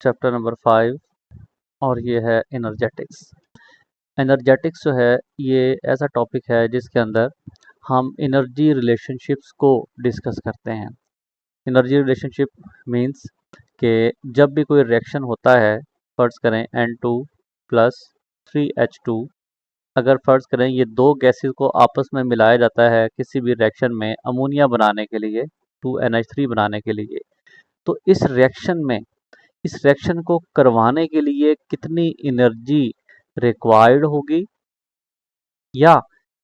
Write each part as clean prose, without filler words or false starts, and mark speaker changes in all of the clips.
Speaker 1: Chapter number 5 और ये है एनर्जेटिक्स। एनर्जेटिक्स जो है ये ऐसा टॉपिक है जिसके अंदर हम एनर्जी रिलेशनशिप्स को डिस्कस करते हैं। एनर्जी रिलेशनशिप मींस कि जब भी कोई रिएक्शन होता है, फर्ज करें N2 प्लस 3H2, अगर फर्ज करें ये दो गैसेस को आपस में मिलाया जाता है किसी भी रिएक्शन में अमोनिया बनाने के लिए, 2NH3 बनाने के लिए, तो इस रिएक्शन को करवाने के लिए कितनी एनर्जी रिक्वायर्ड होगी या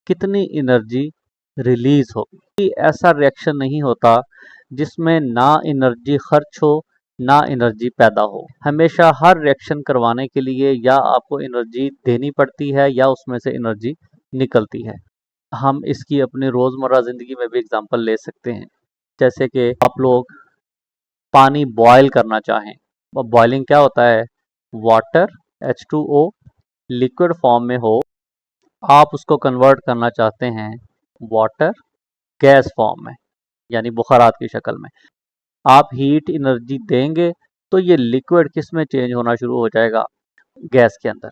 Speaker 1: कितनी एनर्जी रिलीज होगी। ऐसा रिएक्शन नहीं होता जिसमें ना एनर्जी खर्च हो ना एनर्जी पैदा हो। हमेशा हर रिएक्शन करवाने के लिए या आपको एनर्जी देनी पड़ती है या उसमें से एनर्जी निकलती है। हम इसकी अपनी रोज़मर्रा ज़िंदगी में भी एग्जांपल ले सकते हैं। जैसे कि आप लोग पानी बॉयल करना चाहें, बॉइलिंग क्या होता है, वाटर H2O लिक्विड फॉर्म में हो, आप उसको कन्वर्ट करना चाहते हैं वाटर गैस फॉर्म में, यानी बुखारात की शक्ल में। आप हीट एनर्जी देंगे तो ये लिक्विड किस में चेंज होना शुरू हो जाएगा, गैस के अंदर।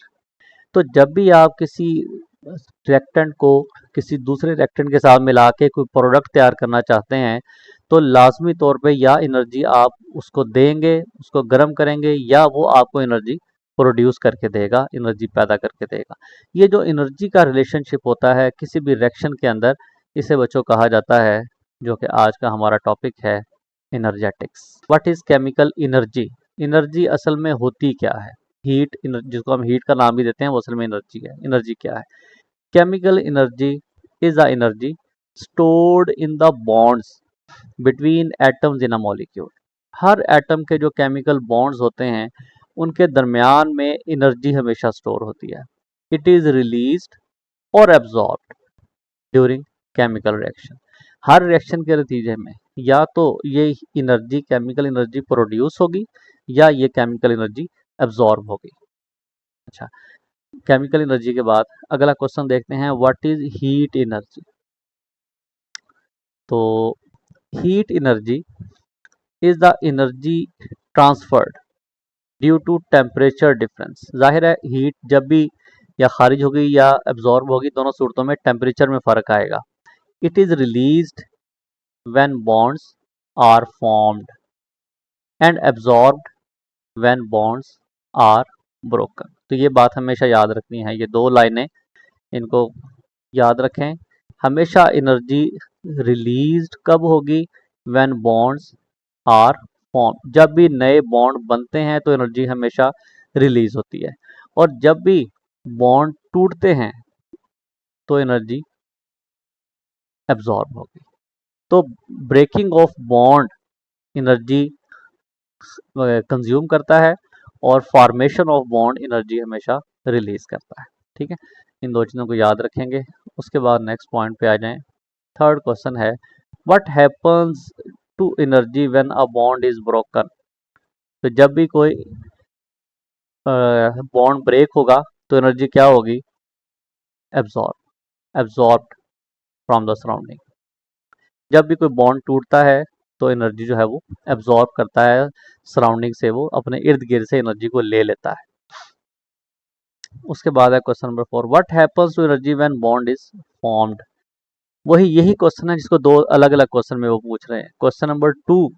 Speaker 1: तो जब भी आप किसी रिएक्टेंट को किसी दूसरे रिएक्टेंट के साथ मिला के कोई प्रोडक्ट तैयार करना चाहते हैं तो लाजमी तौर पे या एनर्जी आप उसको देंगे, उसको गर्म करेंगे, या वो आपको एनर्जी प्रोड्यूस करके देगा, एनर्जी पैदा करके देगा। ये जो एनर्जी का रिलेशनशिप होता है किसी भी रिएक्शन के अंदर, इसे बच्चों कहा जाता है, जो कि आज का हमारा टॉपिक है, energetics. What is chemical energy? Energy असल में होती क्या है? हीट, जिसको हम हीट का नाम भी देते हैं, वो असल में एनर्जी है। एनर्जी क्या है? Chemical energy is the energy stored in the bonds between atoms in a molecule. Her atom के जो केमिकल बॉन्ड्स होते हैं उनके दरमियान में एनर्जी हमेशा स्टोर होती है। इट इज रिलीज्ड और एब्जॉर्ब्ड ड्यूरिंग केमिकल रिएक्शन। हर रिएक्शन के नतीजे में या तो ये एनर्जी, केमिकल एनर्जी प्रोड्यूस होगी या ये केमिकल एनर्जी एब्जॉर्ब होगी। अच्छा, केमिकल एनर्जी के बाद अगला क्वेश्चन देखते हैं, व्हाट इज हीट एनर्जी? तो heat energy is the energy transferred due to temperature difference. जाहिर है हीट जब भी या खारिज होगी या एब्जॉर्ब होगी, दोनों सूरतों में टेम्परेचर में फ़र्क आएगा। It is released when bonds are formed and absorbed when bonds are broken. तो ये बात हमेशा याद रखनी है, ये दो लाइनें इनको याद रखें। हमेशा एनर्जी रिलीज्ड कब होगी? When bonds are form. जब भी नए बॉन्ड बनते हैं तो एनर्जी हमेशा रिलीज होती है, और जब भी बॉन्ड टूटते हैं तो एनर्जी एब्जॉर्ब होगी। तो breaking of bond energy consume करता है और फॉर्मेशन ऑफ बॉन्ड एनर्जी हमेशा रिलीज करता है। ठीक है, इन दो चीज़ों को याद रखेंगे। उसके बाद नेक्स्ट पॉइंट पे आ जाएं। थर्ड क्वेश्चन है, what happens to energy when a bond is broken? तो जब भी कोई बॉन्ड ब्रेक होगा तो एनर्जी क्या होगी? Absorbed from the surrounding. जब भी कोई बॉन्ड टूटता है तो एनर्जी जो है वो एब्जॉर्ब करता है सराउंडिंग से, वो अपने इर्द गिर्द से एनर्जी को ले लेता है। उसके बाद है question number 4, what happens to energy when bond is formed? यही क्वेश्चन है जिसको दो अलग अलग क्वेश्चन में वो पूछ रहे हैं। क्वेश्चन नंबर 2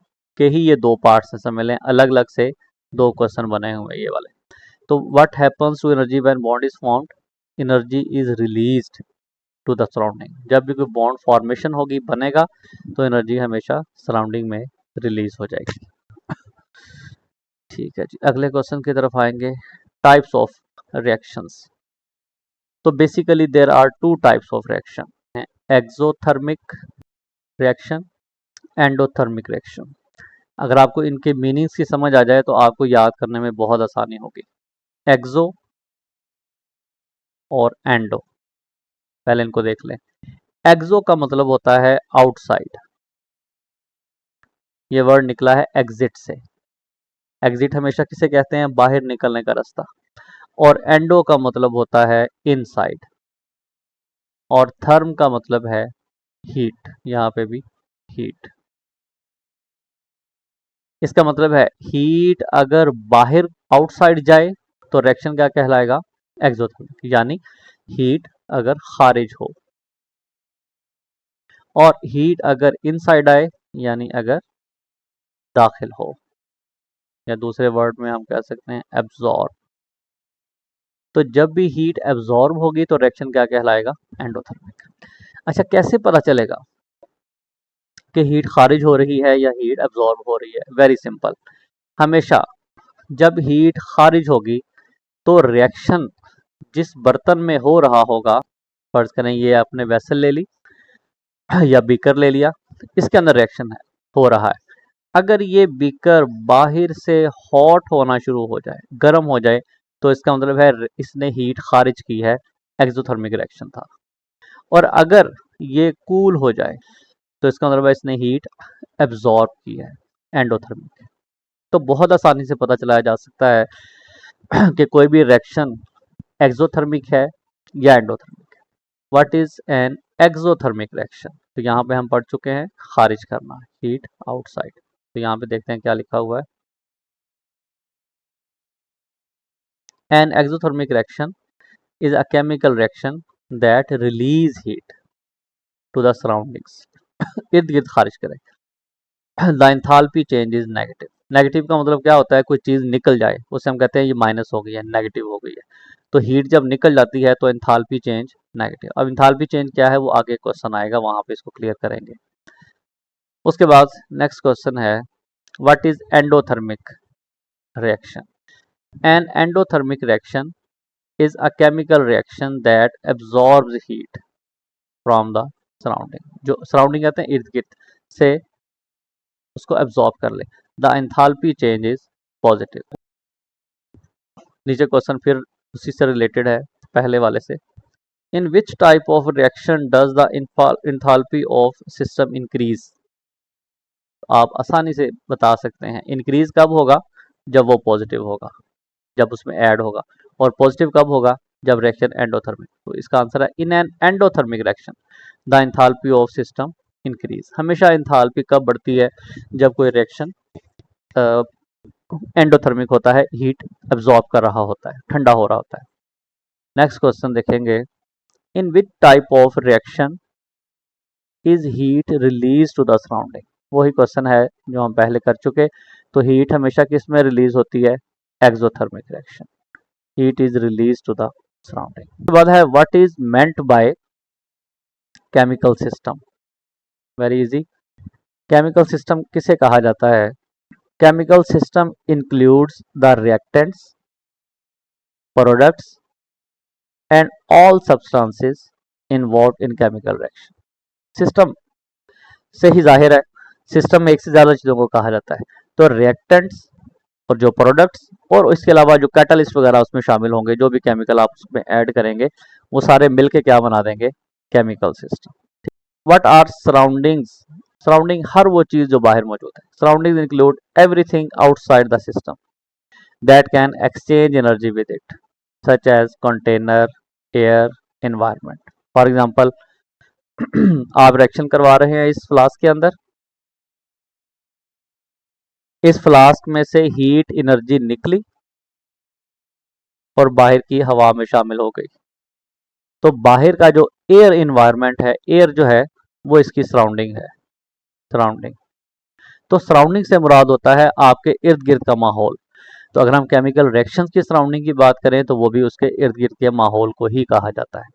Speaker 1: के ही ये दो पार्ट्स हैं, समझ लें, अलग अलग से दो क्वेश्चन बने हुए ये वाले। तो what happens to energy when bond is formed? Energy is released to the surrounding. जब भी कोई बॉन्ड फॉर्मेशन होगी, बनेगा, तो एनर्जी हमेशा सराउंडिंग में रिलीज हो जाएगी। ठीक है जी, अगले क्वेश्चन की तरफ आएंगे। Types of reactions. तो basically there are two types of reaction, exothermic reaction, endothermic reaction. अगर आपको इनके मीनिंग्स की समझ आ जाए तो आपको याद करने में बहुत आसानी होगी। एक्सो और एंडो, पहले इनको देख लें। एक्सो का मतलब होता है आउटसाइड, ये वर्ड निकला है एग्जिट से। एग्जिट हमेशा किसे कहते हैं? बाहर निकलने का रास्ता। और एंडो का मतलब होता है इनसाइड, और थर्म का मतलब है हीट, यहाँ पे भी हीट। इसका मतलब है हीट अगर बाहर आउटसाइड जाए तो रिएक्शन क्या कहलाएगा, एक्सोथर्मिक, यानी हीट अगर खारिज हो, और हीट अगर इनसाइड आए यानी अगर दाखिल हो, या दूसरे वर्ड में हम कह सकते हैं एब्जॉर्ब। तो जब भी हीट एब्जॉर्ब होगी तो रिएक्शन क्या कहलाएगा, एंडोथर्मिक। अच्छा, कैसे पता चलेगा कि हीट खारिज हो रही है या हीट एब्जॉर्ब हो रही है? वेरी सिंपल, हमेशा जब हीट खारिज होगी तो रिएक्शन जिस बर्तन में हो रहा होगा, फर्ज करें ये आपने वेसल ले ली या बीकर ले लिया, इसके अंदर रिएक्शन है, हो रहा है। अगर ये बीकर बाहर से हॉट होना शुरू हो जाए, गर्म हो जाए, तो इसका मतलब है इसने हीट खारिज की है, एक्सोथर्मिक रिएक्शन था। और अगर ये कूल हो जाए तो इसका मतलब है इसने हीट एब्जॉर्ब की है, एंडोथर्मिक। तो बहुत आसानी से पता चलाया जा सकता है कि कोई भी रिएक्शन एक्सोथर्मिक है या एंडोथर्मिक है। What is an exothermic reaction? तो यहाँ पे हम पढ़ चुके हैं खारिज करना, हीट आउटसाइड। तो यहाँ पे देखते हैं क्या लिखा हुआ है। An exothermic reaction is a chemical reaction that release heat to the surroundings. इर्द गिर्द खारिज करें। The enthalpy change is negative. Negative का मतलब क्या होता है, कोई चीज़ निकल जाए उसे हम कहते हैं ये माइनस हो गई है, नेगेटिव हो गई है। तो हीट जब निकल जाती है तो एंथैल्पी चेंज नेगेटिव। अब एंथैल्पी चेंज क्या है वो आगे क्वेश्चन आएगा, वहां पे इसको क्लियर करेंगे। उसके बाद नेक्स्ट क्वेश्चन है what is endothermic reaction? An endothermic reaction is a chemical reaction that absorbs heat from the surrounding। जो सराउंडिंग कहते हैं इर्द गिर्द से उसको एब्जॉर्ब कर ले। The enthalpy change is positive. नीचे क्वेश्चन फिर उसी से रिलेटेड है पहले वाले से। In which type of reaction does the enthalpy of system increase? आप आसानी से बता सकते हैं इंक्रीज कब होगा, जब वो पॉजिटिव होगा, जब उसमें ऐड होगा। और पॉजिटिव कब होगा, जब रिएक्शन एंडोथर्मिक। तो इसका आंसर है in an endothermic reaction the enthalpy of system increase. हमेशा एंथैल्पी कब बढ़ती है, जब कोई रिएक्शन एंडोथर्मिक होता है, हीट एब्जॉर्ब कर रहा होता है, ठंडा हो रहा होता है। नेक्स्ट क्वेश्चन देखेंगे in which type of reaction is heat release to the surrounding. वही क्वेश्चन है जो हम पहले कर चुके। तो हीट हमेशा किस में रिलीज होती है, exothermic reaction. Heat is release to the surrounding. उसके बाद है what is meant by chemical system. Very easy. Chemical system किसे कहा जाता है? Chemical system includes the reactants, products and all substances involved in chemical reaction. System से ही जाहिर है, सिस्टम में एक से ज्यादा चीजों को कहा जाता है। तो रिएक्टेंट्स और जो प्रोडक्ट्स और इसके अलावा जो कैटलिस्ट वगैरह उसमें शामिल होंगे, जो भी केमिकल आप उसमें ऐड करेंगे, वो सारे मिलके क्या बना देंगे, chemical system. What are surroundings? Surrounding हर वो चीज जो बाहर मौजूद है। Surroundings include everything outside the system that can exchange energy with it, such as container, air, environment. For example आप रिएक्शन करवा रहे हैं इस फ्लास्क के अंदर, इस फ्लास्क में से हीट एनर्जी निकली और बाहर की हवा में शामिल हो गई। तो बाहर का जो एयर इन्वायरमेंट है, एयर जो है वो इसकी सराउंडिंग है, सराउंडिंग। तो सराउंडिंग से मुराद होता है आपके इर्द गिर्द का माहौल। तो अगर हम केमिकल रिएक्शंस की सराउंडिंग की बात करें तो वो भी उसके इर्द गिर्द के माहौल को ही कहा जाता है।